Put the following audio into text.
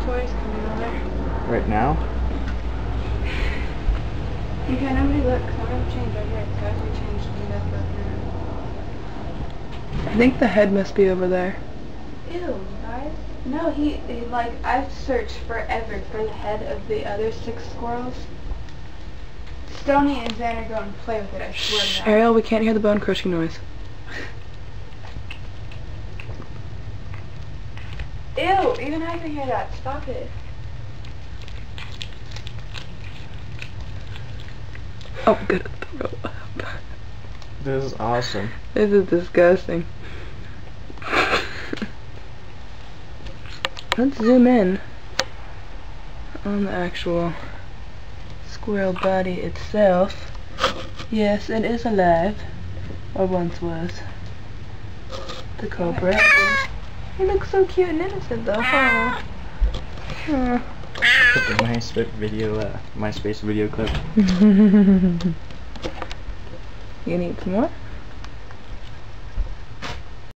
toys coming over. Right now? Okay, nobody look, 'cause I'm gonna change right here. It's gotta be changed to that I think the head must be over there. Ew, guys. No, he like, I've searched forever for the head of the other 6 squirrels. Stony and Xander go and play with it, I swear to God. Ariel, we can't hear the bone crushing noise. Ew, even I can hear that. Stop it. Oh, good. Throw up. This is awesome. This is disgusting. Let's zoom in on the actual squirrel body itself. Yes, it is alive. Or once was. The cobra. He looks so cute and innocent though. Huh? Huh. Put the MySpace video clip. You need some more?